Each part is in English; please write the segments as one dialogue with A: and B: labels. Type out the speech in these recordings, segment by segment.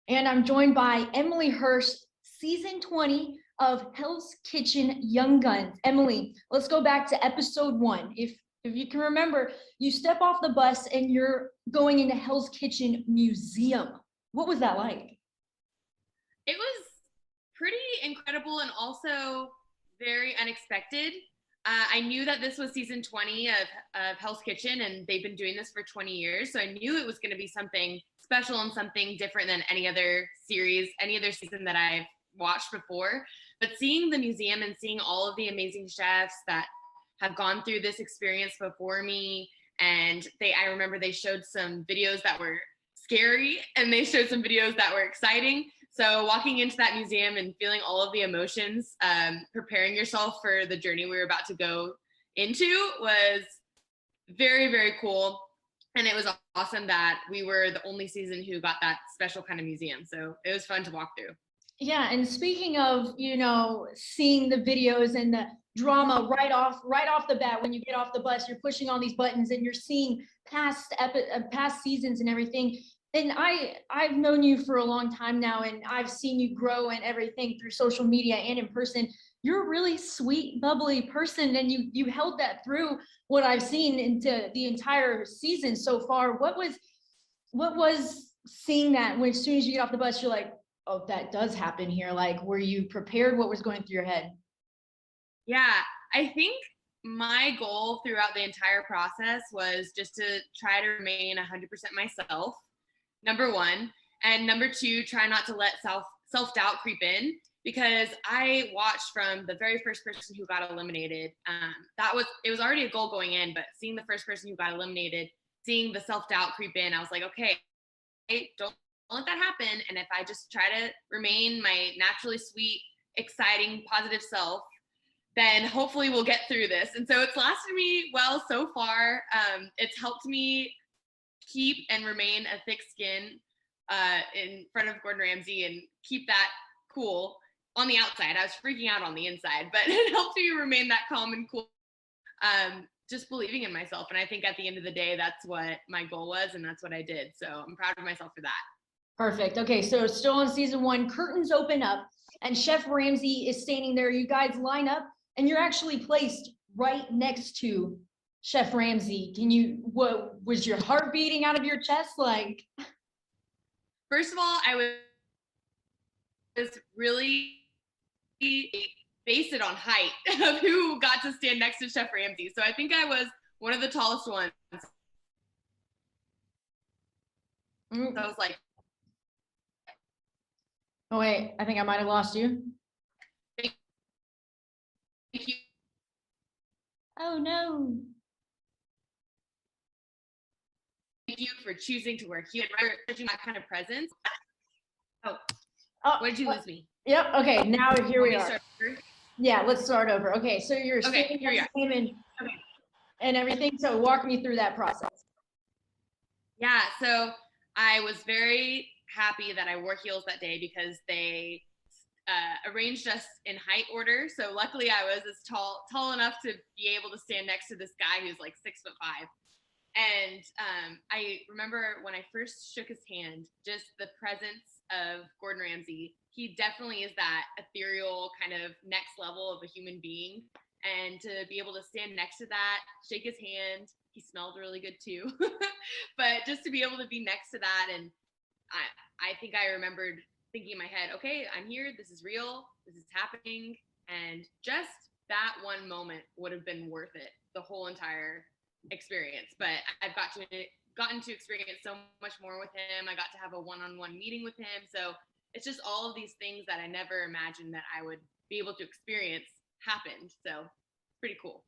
A: And I'm joined by Emily Hersh, season 20 of Hell's Kitchen Young Guns. Emily, let's go back to episode 1. If you can remember, you step off the bus and you're going into Hell's Kitchen Museum. What was that like?
B: It was pretty incredible and also very unexpected. I knew that this was season 20 of Hell's Kitchen, and they've been doing this for 20 years. So I knew it was going to be something special and something different than any other series, any other season that I've watched before. But seeing the museum and seeing all of the amazing chefs that have gone through this experience before me, and I remember they showed some videos that were scary and they showed some videos that were exciting. So walking into that museum and feeling all of the emotions, preparing yourself for the journey we were about to go into was very, very cool. And it was awesome that we were the only season who got that special kind of museum. So it was fun to walk through.
A: Yeah, and speaking of, seeing the videos and the drama right off the bat when you get off the bus, you're pushing all these buttons and you're seeing past seasons and everything. And I've known you for a long time now, and I've seen you grow and everything through social media and in person. You're a really sweet, bubbly person, and you held that through what I've seen into the entire season so far. What was seeing that when as soon as you get off the bus, you're like, oh, that does happen here? Like, were you prepared? What was going through your head?
B: Yeah, I think my goal throughout the entire process was just to try to remain 100% myself, number one. And number two, try not to let self-doubt creep in, because I watched from the very first person who got eliminated. It was already a goal going in, but seeing the first person who got eliminated, seeing the self-doubt creep in, I was like, okay, don't let that happen. And if I just try to remain my naturally sweet, exciting, positive self, then hopefully we'll get through this. And so it's lasted me well so far. It's helped me keep and remain a thick skin in front of Gordon Ramsay and keep that cool on the outside. I was freaking out on the inside, but it helped me remain that calm and cool. Just believing in myself. And I think at the end of the day, that's what my goal was, and that's what I did. So I'm proud of myself for that.
A: Perfect. Okay, so still on season 1, curtains open up, and Chef Ramsay is standing there. You guys line up, and you're actually placed right next to Chef Ramsay. What was your heart beating out of your chest? Like,
B: first of all, I was really based it on height of who got to stand next to Chef Ramsay. So I think I was one of the tallest ones. So I was like,
A: oh wait, I think I might have lost you.
B: thank you.
A: Oh no.
B: Thank you for choosing to work here, for that kind of presence. Oh, where did you lose me?
A: Yep. Okay, now here we are.
B: Start?
A: Yeah, let's start over. Okay, so you're
B: okay, here we are.
A: And everything. So walk me through that process.
B: Yeah, so I was very happy that I wore heels that day because they arranged us in height order. So luckily I was as tall enough to be able to stand next to this guy who's like 6'5". And I remember when I first shook his hand, just the presence of Gordon Ramsay. He definitely is that ethereal kind of next level of a human being. And to be able to stand next to that, shake his hand, he smelled really good too. But just to be able to be next to that, and I think I remembered thinking in my head, okay, I'm here, this is real, this is happening. And just that one moment would have been worth it, the whole entire experience. But I've gotten to experience so much more with him. I got to have a one-on-one meeting with him. So it's just all of these things that I never imagined that I would be able to experience happened. So it's pretty cool.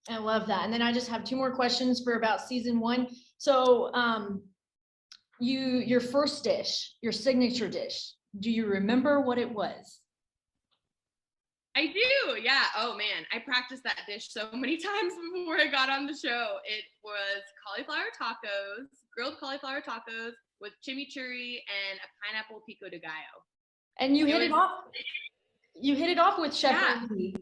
A: I love that. And then I just have 2 more questions for about season 1. So your first dish, your signature dish, do you remember what it was?
B: I do, yeah. Oh man, I practiced that dish so many times before I got on the show. It was cauliflower tacos, grilled cauliflower tacos with chimichurri and a pineapple pico de gallo.
A: And you hit it off. You hit it off with Chef Ramsay.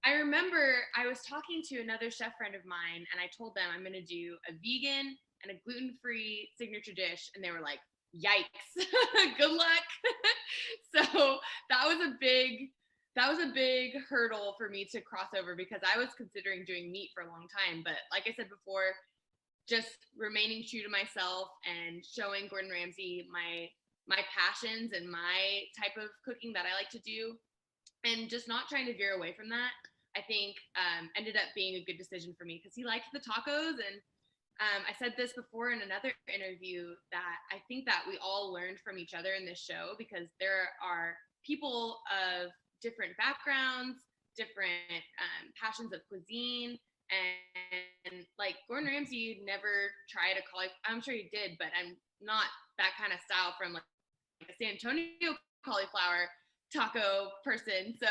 B: I remember I was talking to another chef friend of mine, and I told them I'm going to do a vegan and a gluten-free signature dish, and they were like, yikes, good luck. So that was a big hurdle for me to cross over, because I was considering doing meat for a long time. But like I said before, just remaining true to myself and showing Gordon Ramsay my passions and my type of cooking that I like to do, and just not trying to veer away from that, I think ended up being a good decision for me, because he liked the tacos. And I said this before in another interview, that I think that we all learned from each other in this show, because there are people of different backgrounds, different passions of cuisine. And like Gordon Ramsay never tried a cauliflower. I'm sure he did, but I'm not that kind of style from like a San Antonio cauliflower taco person. So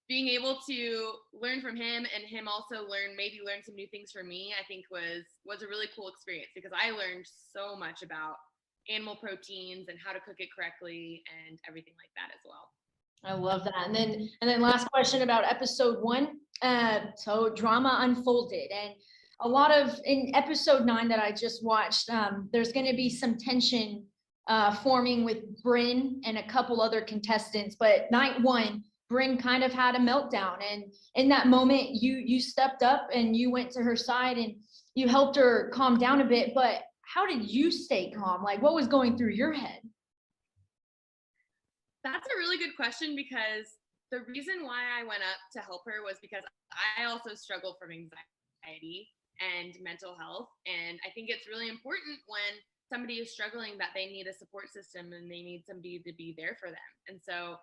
B: being able to learn from him, and him also learn some new things for me, I think was a really cool experience, because I learned so much about animal proteins and how to cook it correctly and everything like that as well.
A: I love that. And then last question about episode 1. So drama unfolded, and a lot of, in episode 9 that I just watched, there's going to be some tension forming with Brynn and a couple other contestants. But night 1, Brynn kind of had a meltdown, and in that moment you stepped up and you went to her side and you helped her calm down a bit. But how did you stay calm? Like, what was going through your head?
B: That's a really good question, because the reason why I went up to help her was because I also struggle from anxiety and mental health. And I think it's really important when somebody is struggling that they need a support system and they need somebody to be there for them. And so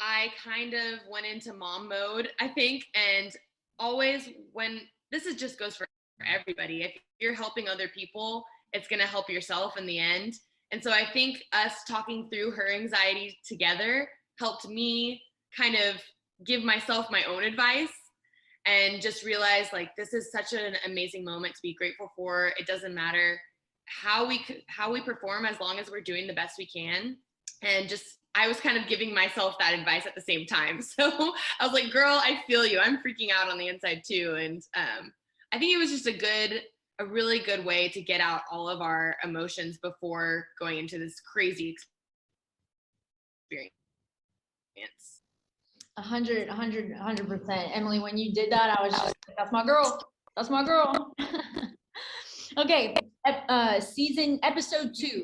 B: I kind of went into mom mode, I think. And always, when this is just goes for everybody, if you're helping other people, it's going to help yourself in the end. And so I think us talking through her anxiety together helped me kind of give myself my own advice, and just realize, like, this is such an amazing moment to be grateful for. It doesn't matter how we perform, as long as we're doing the best we can. And just, I was kind of giving myself that advice at the same time. So I was like, girl, I feel you. I'm freaking out on the inside too. And I think it was just a really good way to get out all of our emotions before going into this crazy experience.
A: 100%. Emily, when you did that, I was just like, that's my girl. That's my girl. Okay. Episode 2.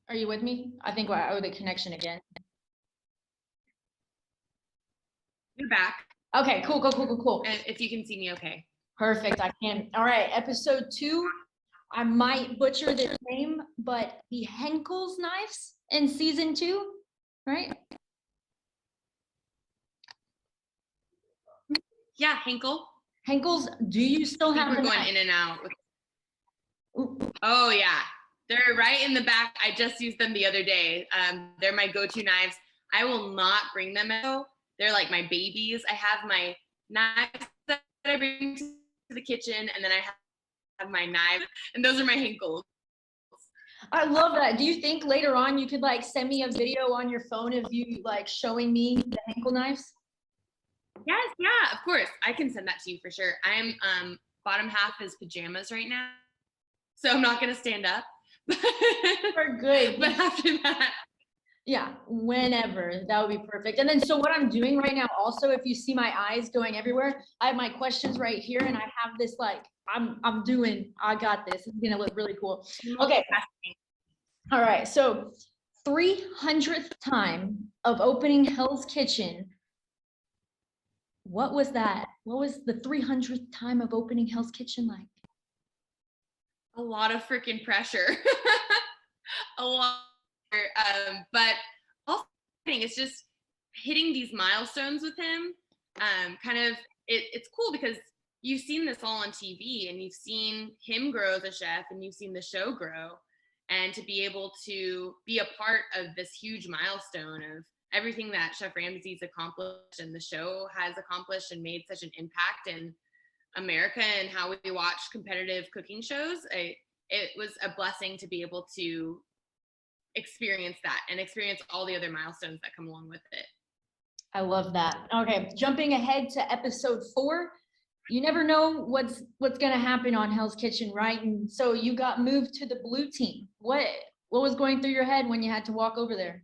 A: Are you with me? I think I owe the connection again.
B: You're back.
A: Okay, cool.
B: And if you can see me, okay.
A: Perfect, I can. All right, episode 2. I might butcher this name, but the Henkel's knives in season 2, right?
B: Yeah, Henkel.
A: Henkel's, do you still have
B: We're going in and out. Oh yeah, they're right in the back. I just used them the other day. They're my go-to knives. I will not bring them out. They're like my babies. I have my knives that I bring to the kitchen, and then I have my knives, and those are my Henkels.
A: I love that. Do you think later on you could like send me a video on your phone of you like showing me the Henkel knives?
B: Yes, yeah, of course. I can send that to you for sure. I'm bottom half is pajamas right now, so I'm not gonna stand up.
A: We're good.
B: But after that,
A: yeah, whenever, that would be perfect. And then, so what I'm doing right now, also, if you see my eyes going everywhere, I have my questions right here, and I have this like, I got this. It's gonna look really cool. Okay. All right. So 300th time of opening Hell's Kitchen. What was that? What was the 300th time of opening Hell's Kitchen like?
B: A lot of freaking pressure. A lot. But also, it's just hitting these milestones with him. It's cool because you've seen this all on TV, and you've seen him grow as a chef, and you've seen the show grow, and to be able to be a part of this huge milestone of everything that Chef Ramsay's accomplished and the show has accomplished and made such an impact in America and how we watch competitive cooking shows. It was a blessing to be able to experience that and experience all the other milestones that come along with it.
A: I love that. Okay, jumping ahead to episode 4. You never know what's going to happen on Hell's Kitchen, right? And so you got moved to the blue team. What What was going through your head when you had to walk over there?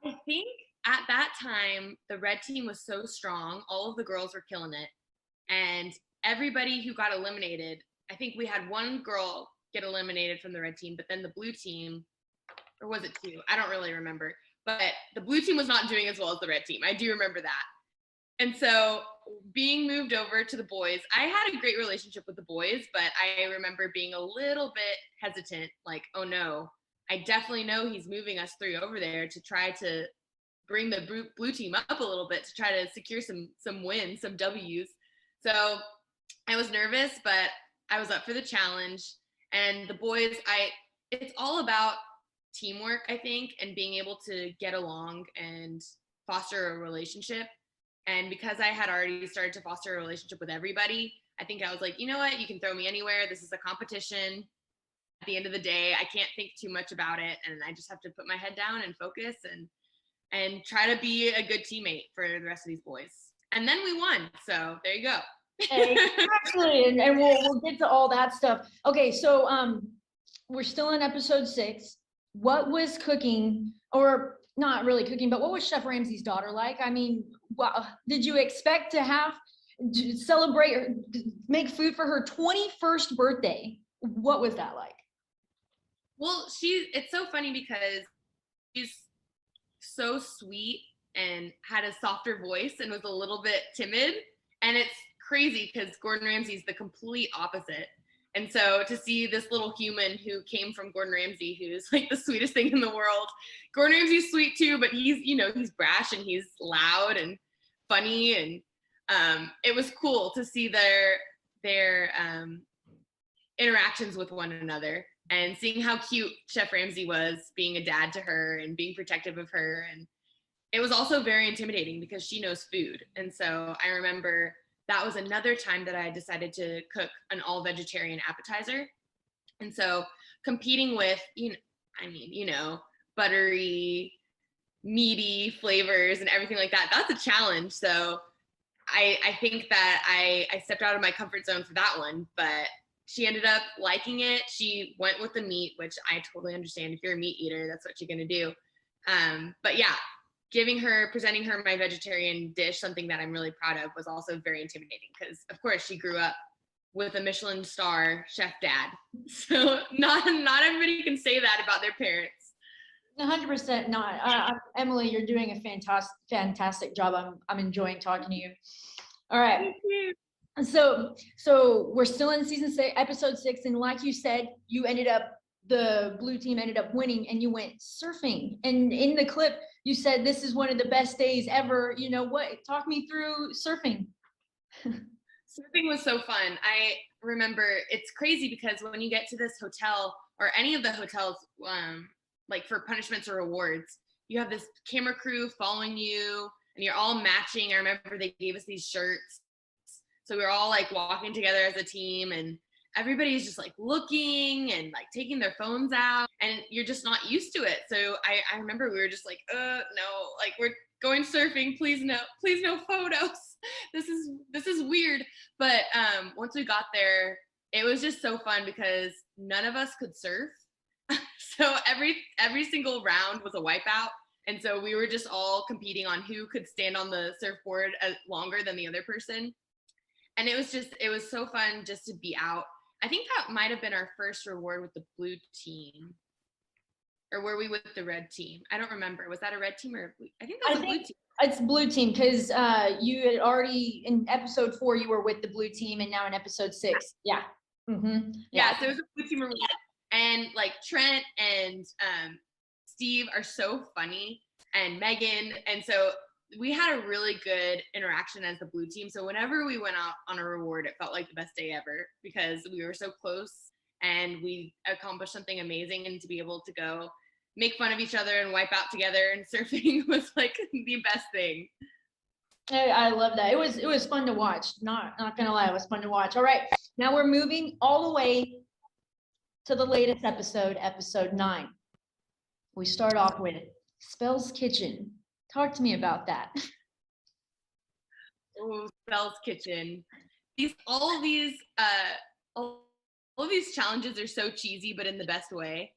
B: I think at that time, the red team was so strong. All of the girls were killing it. And everybody who got eliminated, I think we had one girl get eliminated from the red team, but then the blue team, or was it two? I don't really remember. But the blue team was not doing as well as the red team. I do remember that. And so being moved over to the boys, I had a great relationship with the boys, but I remember being a little bit hesitant, like, oh no, I definitely know he's moving us three over there to try to bring the blue team up a little bit to try to secure some wins, some W's. So I was nervous, but I was up for the challenge. And the boys, it's all about teamwork, I think, and being able to get along and foster a relationship. And because I had already started to foster a relationship with everybody, I think I was like, you know what, you can throw me anywhere. This is a competition. At the end of the day, I can't think too much about it. And I just have to put my head down and focus and try to be a good teammate for the rest of these boys. And then we won. So there you go.
A: Exactly. And we'll get to all that stuff. Okay, so we're still in episode 6. What was cooking, or not really cooking, but what was Chef Ramsay's daughter like? I mean, did you expect to celebrate or make food for her 21st birthday? What was that like?
B: Well, it's so funny because she's so sweet and had a softer voice and was a little bit timid. And it's crazy because Gordon Ramsay's the complete opposite. And so to see this little human who came from Gordon Ramsay, who's like the sweetest thing in the world. Gordon Ramsay's sweet too, but he's brash and he's loud and funny. And it was cool to see their interactions with one another and seeing how cute Chef Ramsay was being a dad to her and being protective of her. And it was also very intimidating because she knows food. And so I remember that was another time that I decided to cook an all vegetarian appetizer. And so competing with, buttery, meaty flavors and everything like that, that's a challenge. So I think that I stepped out of my comfort zone for that one, but she ended up liking it. She went with the meat, which I totally understand. If you're a meat eater, that's what you're going to do. But yeah, presenting her my vegetarian dish, something that I'm really proud of, was also very intimidating because, of course, she grew up with a Michelin star chef dad. So not everybody can say that about their parents.
A: 100% not. Emily, you're doing a fantastic job. I'm enjoying talking to you. All right.
B: Thank you.
A: So we're still in season 6, episode 6, and like you said, the blue team ended up winning, and you went surfing. And in the clip, you said this is one of the best days ever. You know what? Talk me through surfing.
B: Surfing was so fun. I remember it's crazy because when you get to this hotel or any of the hotels, like for punishments or rewards, you have this camera crew following you, and you're all matching. I remember they gave us these shirts. So we were all like walking together as a team, and everybody's just like looking and like taking their phones out, and you're just not used to it. So I remember we were just like, no, like we're going surfing. Please no photos. This is weird. But once we got there, it was just so fun because none of us could surf. So every single round was a wipeout. And so we were just all competing on who could stand on the surfboard longer than the other person. And it was so fun just to be out. I think that might have been our first reward with the blue team. Or were we with the red team? I don't remember. Was that a red team or a blue? I think that was a blue team.
A: It's blue team because you had already, in episode 4, you were with the blue team, and now in episode 6. Yeah. Mm-hmm.
B: Yeah, so it was a blue team reward. And like Trent and Steve are so funny, and Megan. And so we had a really good interaction as the blue team. So whenever we went out on a reward, it felt like the best day ever because we were so close and we accomplished something amazing. And to be able to go make fun of each other and wipe out together and surfing was like the best thing.
A: I love that. It was fun to watch. Not gonna lie, it was fun to watch. All right, now we're moving all the way to the latest episode 9. We start off with Spell's Kitchen. Talk to me about that.
B: Oh, Spell's Kitchen. All of these challenges are so cheesy, but in the best way.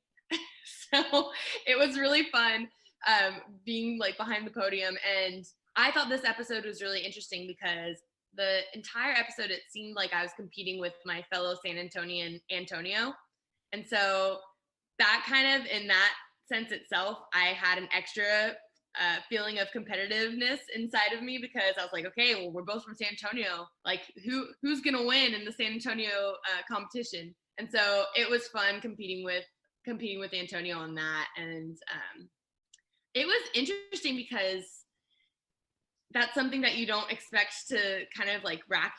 B: So it was really fun being like behind the podium. And I thought this episode was really interesting because the entire episode, it seemed like I was competing with my fellow San Antonian, Antonio. And so that kind of, in that sense itself, I had an extra feeling of competitiveness inside of me because I was like, okay, well, we're both from San Antonio. Like, who's gonna win in the San Antonio competition? And so it was fun competing with Antonio on that, and it was interesting because that's something that you don't expect to kind of like rack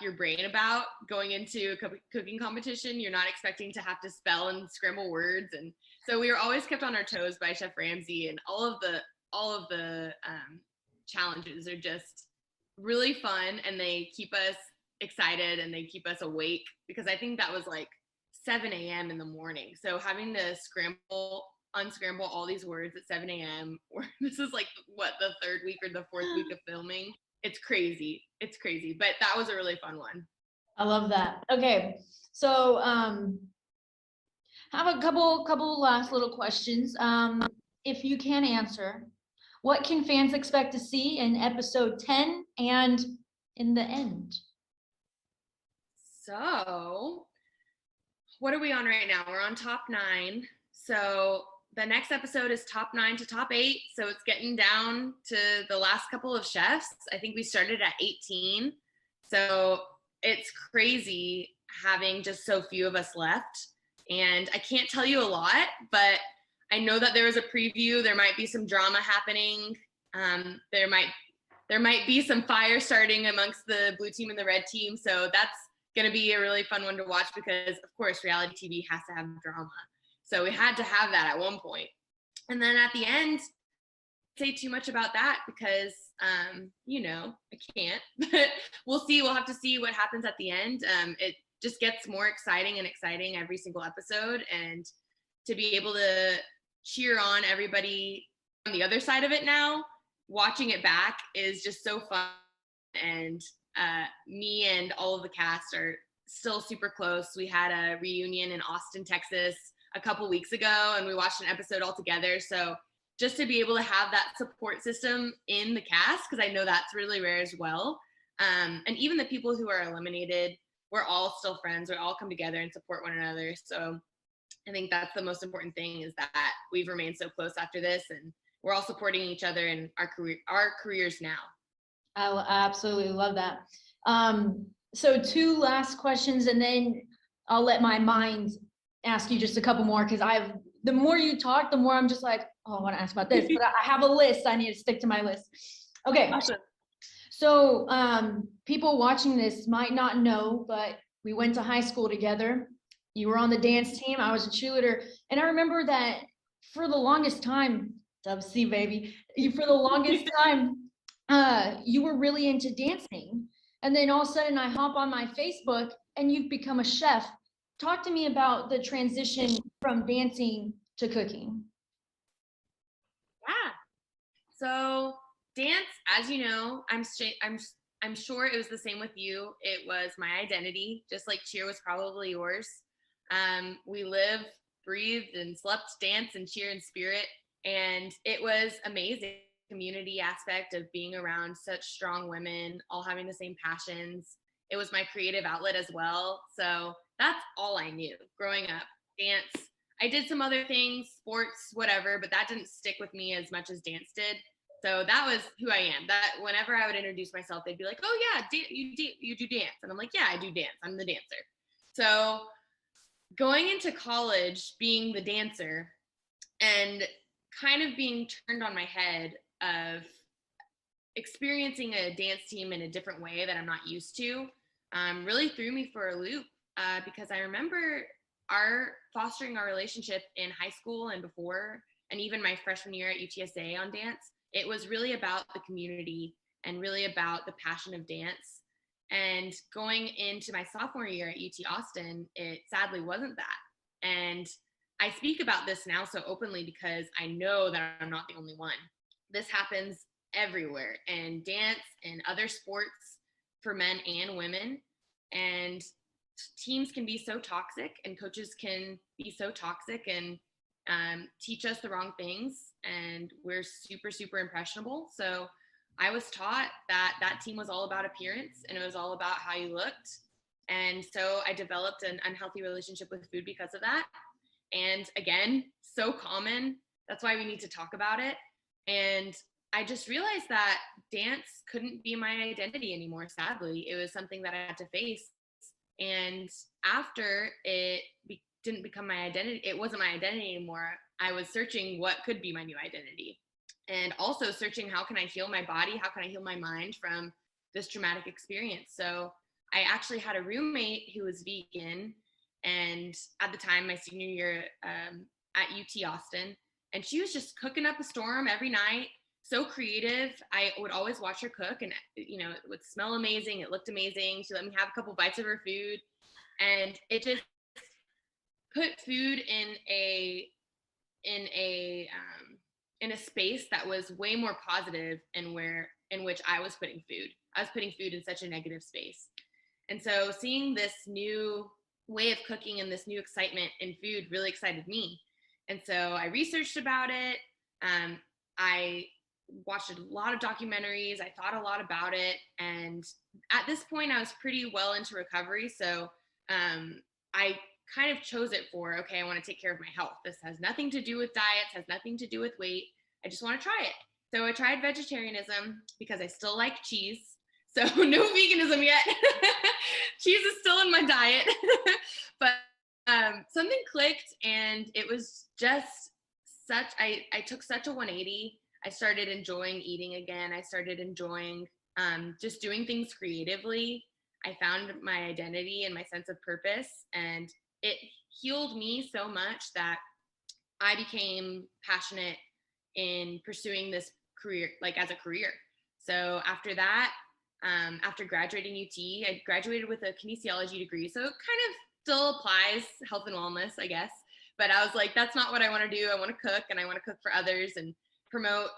B: your brain about going into a cooking competition. You're not expecting to have to spell and scramble words, and so we were always kept on our toes by Chef Ramsay, and all of the challenges are just really fun, and they keep us excited and they keep us awake because I think that was like 7 a.m. in the morning. So having to unscramble all these words at 7 a.m. or this is like what, the third week or the fourth week of filming. It's crazy, but that was a really fun one.
A: I love that. Okay, so have a couple last little questions. If you can answer, what can fans expect to see in episode 10 and in the end?
B: So what are we on right now? We're on top 9. So the next episode is top 9 to top 8. So it's getting down to the last couple of chefs. I think we started at 18. So it's crazy having just so few of us left. And I can't tell you a lot, but I know that there was a preview. There might be some drama happening. There might be some fire starting amongst the blue team and the red team. So that's going to be a really fun one to watch because, of course, reality TV has to have drama. So we had to have that at one point. And then at the end, say too much about that because, I can't. But we'll see. We'll have to see what happens at the end. It just gets more exciting every single episode. And to be able to cheer on everybody on the other side of it now, watching it back is just so fun. And me and all of the cast are still super close. We had a reunion in Austin, Texas a couple weeks ago, and we watched an episode all together. So just to be able to have that support system in the cast, because I know that's really rare as well. And even the people who are eliminated, we're all still friends. We all come together and support one another. So I think that's the most important thing, is that we've remained so close after this, and we're all supporting each other in our careers now.
A: I absolutely love that. So 2 last questions, and then I'll let my mind ask you just a couple more, because the more you talk, the more I'm just like, oh, I want to ask about this, but I have a list. I need to stick to my list. Okay.
B: Awesome.
A: So people watching this might not know, but we went to high school together. You were on the dance team. I was a cheerleader. And I remember that for the longest time, Dub C baby, for the longest time, you were really into dancing. And then all of a sudden I hop on my Facebook and you've become a chef. Talk to me about the transition from dancing to cooking.
B: Yeah. So dance, as you know, I'm sure it was the same with you. It was my identity, just like cheer was probably yours. We lived, breathed, and slept dance and cheer and spirit. And it was amazing. Community aspect of being around such strong women, all having the same passions. It was my creative outlet as well. So that's all I knew growing up. Dance. I did some other things, sports, whatever, but that didn't stick with me as much as dance did. So that was who I am. That whenever I would introduce myself, they'd be like, "Oh yeah, you do dance," and I'm like, "Yeah, I do dance. I'm the dancer." So going into college, being the dancer, and kind of being turned on my head of experiencing a dance team in a different way that I'm not used to, really threw me for a loop because I remember fostering our relationship in high school and before, and even my freshman year at UTSA on dance. It was really about the community and really about the passion of dance. And going into my sophomore year at UT Austin, it sadly wasn't that. And I speak about this now so openly because I know that I'm not the only one. This happens everywhere, and dance and other sports for men and women. And teams can be so toxic, and coaches can be so toxic, and teach us the wrong things, and we're super, super impressionable. So I was taught that that team was all about appearance and it was all about how you looked. And so I developed an unhealthy relationship with food because of that. And again, so common. That's why we need to talk about it. And I just realized that dance couldn't be my identity anymore, sadly. It was something that I had to face. And after it didn't become my identity, it wasn't my identity anymore. I was searching what could be my new identity. And also searching, how can I heal my body? How can I heal my mind from this traumatic experience? So I actually had a roommate who was vegan, and at the time, my senior year at UT Austin, and she was just cooking up a storm every night. So creative. I would always watch her cook, and it would smell amazing. It looked amazing. She let me have a couple bites of her food, and it just put food in a space that was way more positive, and in which I was putting food. I was putting food in such a negative space. And so seeing this new way of cooking and this new excitement in food really excited me. And so I researched about it. I watched a lot of documentaries. I thought a lot about it. And at this point, I was pretty well into recovery. So I kind of chose it for, okay, I want to take care of my health. This has nothing to do with diets, has nothing to do with weight. I just want to try it. So I tried vegetarianism because I still like cheese. So no veganism yet. Cheese is still in my diet. But something clicked, and it was just I took such a 180. I started enjoying eating again. I started enjoying just doing things creatively. I found my identity and my sense of purpose, and it healed me so much that I became passionate in pursuing this career, like as a career. So after that, after graduating UT, I graduated with a kinesiology degree. So it kind of still applies, health and wellness, I guess. But I was like, that's not what I want to do. I want to cook, and I want to cook for others and promote,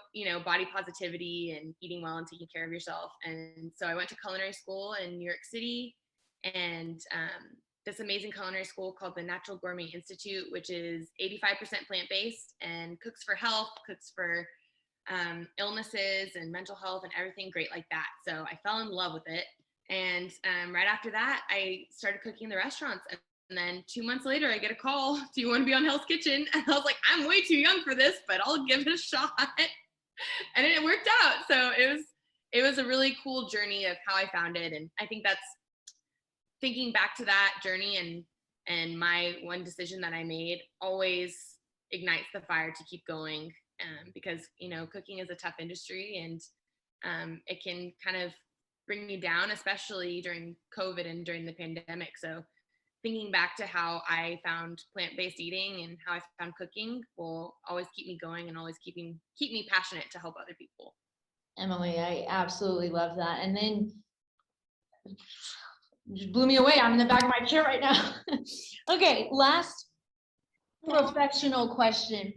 B: body positivity and eating well and taking care of yourself. And so I went to culinary school in New York City, and this amazing culinary school called the Natural Gourmet Institute, which is 85% plant-based and cooks for health, cooks for illnesses and mental health and everything great like that. So I fell in love with it. And right after that, I started cooking in the restaurants. And then 2 months later, I get a call, do you want to be on Hell's Kitchen? And I was like, I'm way too young for this, but I'll give it a shot. And it worked out. So it was a really cool journey of how I found it. And I think that's, thinking back to that journey and my one decision that I made always ignites the fire to keep going, because cooking is a tough industry, and it can kind of bring you down, especially during COVID and during the pandemic. So thinking back to how I found plant-based eating and how I found cooking will always keep me going and always keep me passionate to help other people.
A: Emily, I absolutely love that. And then just blew me away. I'm in the back of my chair right now. Okay, last professional question.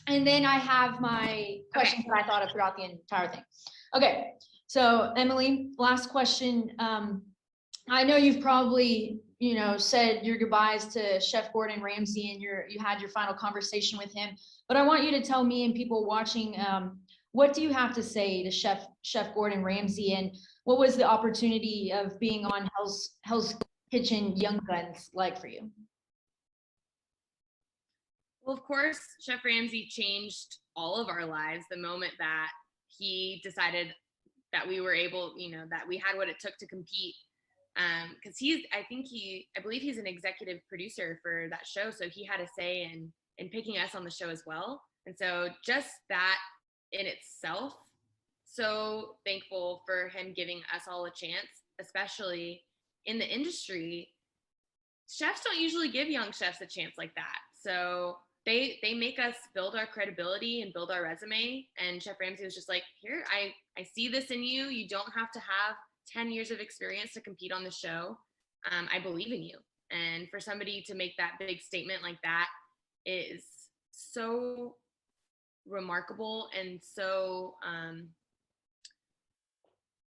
A: And then I have my questions that I thought of throughout the entire thing. Okay, so Emily, last question. I know you've probably, said your goodbyes to Chef Gordon Ramsay, and you had your final conversation with him. But I want you to tell me and people watching, what do you have to say to Chef Gordon Ramsay, and what was the opportunity of being on Hell's Kitchen Young Guns like for you?
B: Well, of course, Chef Ramsay changed all of our lives the moment that he decided that we were able, that we had what it took to compete. Because I believe he's an executive producer for that show. So he had a say in picking us on the show as well. And so just that in itself, so thankful for him giving us all a chance, especially in the industry. Chefs don't usually give young chefs a chance like that. So they make us build our credibility and build our resume. And Chef Ramsay was just like, here, I see this in you. You don't have to have 10 years of experience to compete on the show. I believe in you. And for somebody to make that big statement like that is so remarkable and so,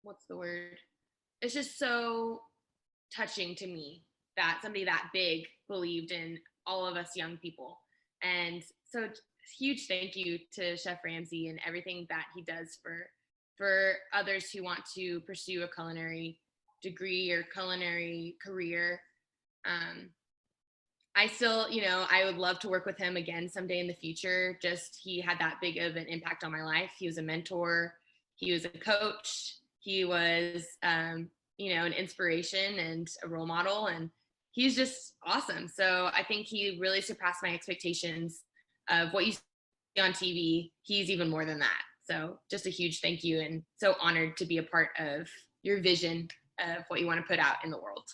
B: what's the word? It's just so touching to me that somebody that big believed in all of us young people. And so huge thank you to Chef Ramsay and everything that he does for others who want to pursue a culinary degree or culinary career. I still, I would love to work with him again someday in the future. Just he had that big of an impact on my life. He was a mentor. He was a coach. He was, an inspiration and a role model. And he's just awesome. So I think he really surpassed my expectations of what you see on TV. He's even more than that. So just a huge thank you, and so honored to be a part of your vision of what you want to put out in the world.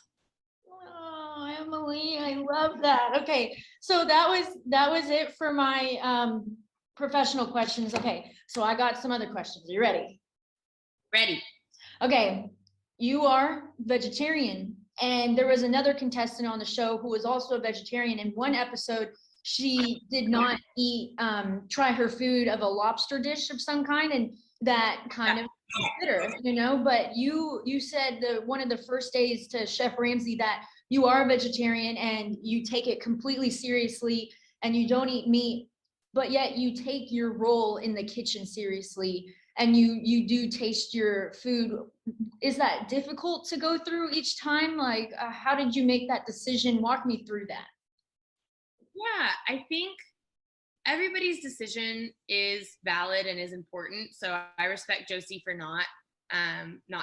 A: Oh, Emily, I love that. Okay, so that was it for my professional questions. Okay, so I got some other questions. Are you ready?
B: Ready.
A: Okay, you are vegetarian, and there was another contestant on the show who was also a vegetarian. In one episode, she did not eat, try her food of a lobster dish of some kind, and that kind of bitter, but you said one of the first days to Chef Ramsay that you are a vegetarian and you take it completely seriously and you don't eat meat, but yet you take your role in the kitchen seriously and you do taste your food. Is that difficult to go through each time? Like, how did you make that decision? Walk me through that.
B: Yeah, I think everybody's decision is valid and is important. So I respect Josie for not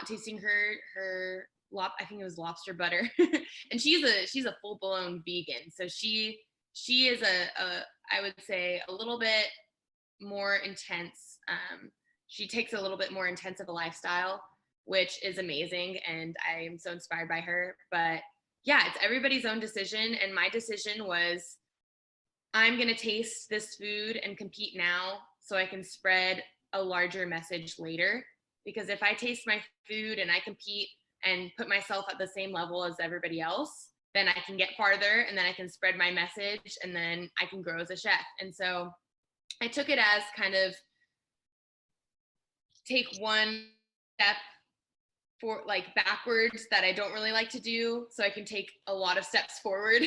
B: tasting her I think it was lobster butter. And she's a full-blown vegan. So she is I would say a little bit more intense. She takes a little bit more intense of a lifestyle, which is amazing. And I am so inspired by her. But yeah, it's everybody's own decision. And my decision was, I'm going to taste this food and compete now so I can spread a larger message later. Because if I taste my food and I compete and put myself at the same level as everybody else, then I can get farther and then I can spread my message and then I can grow as a chef. And so I took it as kind of take one step for like backwards that I don't really like to do, so I can take a lot of steps forward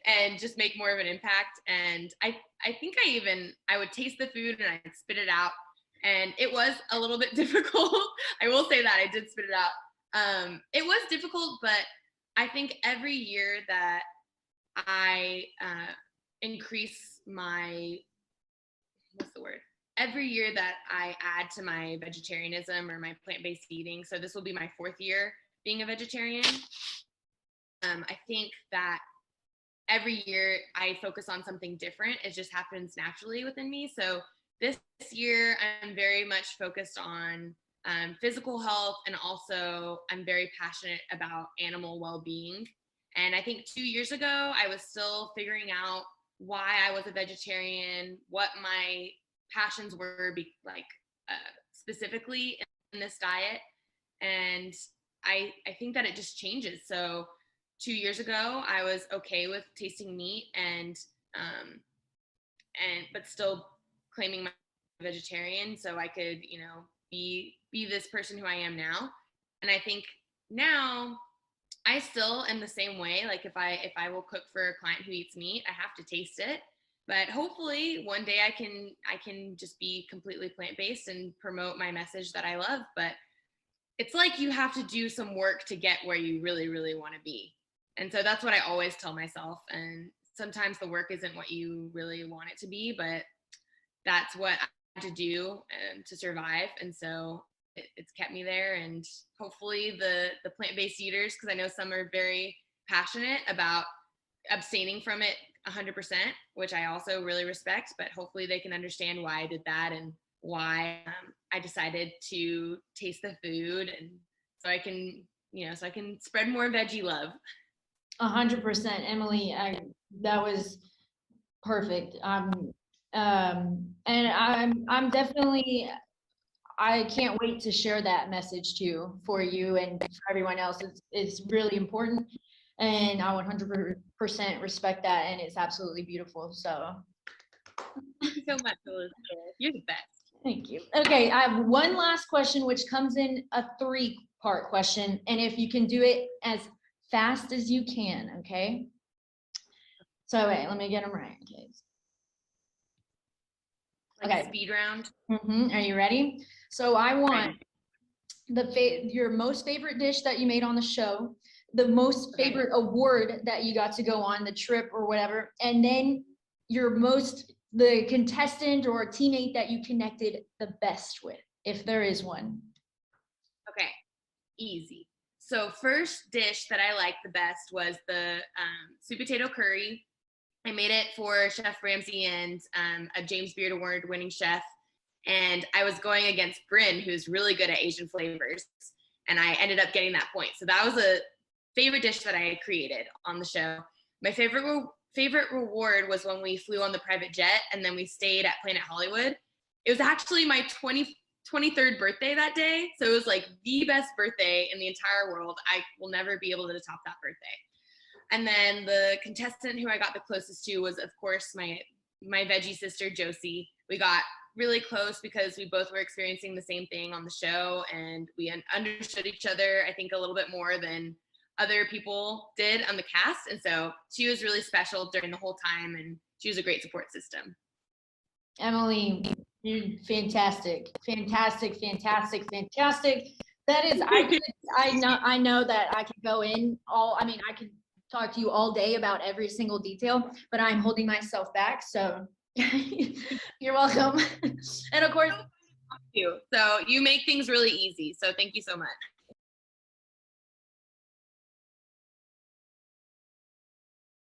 B: and just make more of an impact. And I think I would taste the food and I'd spit it out, and it was a little bit difficult. I will say that I did spit it out. It was difficult, but I think every year that I increase my, every year that I add to my vegetarianism or my plant-based eating, so this will be my 4th year being a vegetarian, I think that every year I focus on something different. It just happens naturally within me. So this year I'm very much focused on physical health, and also I'm very passionate about animal well-being. And I think 2 years ago I was still figuring out why I was a vegetarian, what my passions were specifically in this diet. And I think that it just changes. So 2 years ago I was okay with tasting meat and but still claiming my vegetarian so I could be this person who I am now. And I think now I still am the same way. Like if I will cook for a client who eats meat, I have to taste it. But hopefully one day I can just be completely plant-based and promote my message that I love. But it's like you have to do some work to get where you really, really want to be. And so that's what I always tell myself. And sometimes the work isn't what you really want it to be, but that's what I had to do to survive. And so it's kept me there. And hopefully the plant-based eaters, because I know some are very passionate about abstaining from it 100%, which I also really respect, but hopefully they can understand why I did that and why I decided to taste the food, and so I can spread more veggie love.
A: 100%, Emily. That was perfect. And I'm definitely, I can't wait to share that message too for you and for everyone else. It's really important, and I 100% respect that, and it's absolutely beautiful. So
B: thank you so much, Elizabeth. You're the best.
A: Thank you. Okay, I have one last question, which comes in a 3-part question, and if you can do it as fast as you can, okay? So wait, let me get them right. Okay.
B: like speed round.
A: Are you ready? So I want your most favorite dish that you made on the show, the most favorite award that you got to go on the trip or whatever, and then the contestant or teammate that you connected the best with, if there is one.
B: Okay, easy. So first dish that I liked the best was the sweet potato curry. I made it for Chef Ramsay and a James Beard Award winning chef. And I was going against Bryn, who's really good at Asian flavors. And I ended up getting that point. So that was a favorite dish that I created on the show. My favorite reward was when we flew on the private jet and then we stayed at Planet Hollywood. It was actually my 23rd birthday that day. So it was like the best birthday in the entire world. I will never be able to top that birthday. And then the contestant who I got the closest to was, of course, my veggie sister, Josie. We got really close because we both were experiencing the same thing on the show, and we understood each other, I think, a little bit more than other people did on the cast. And so she was really special during the whole time, and she was a great support system.
A: Emily, you're fantastic. Fantastic. That is, I know that I could go in I could talk to you all day about every single detail, but I'm holding myself back. So you're welcome. And of course,
B: so you make things really easy. So thank you so much.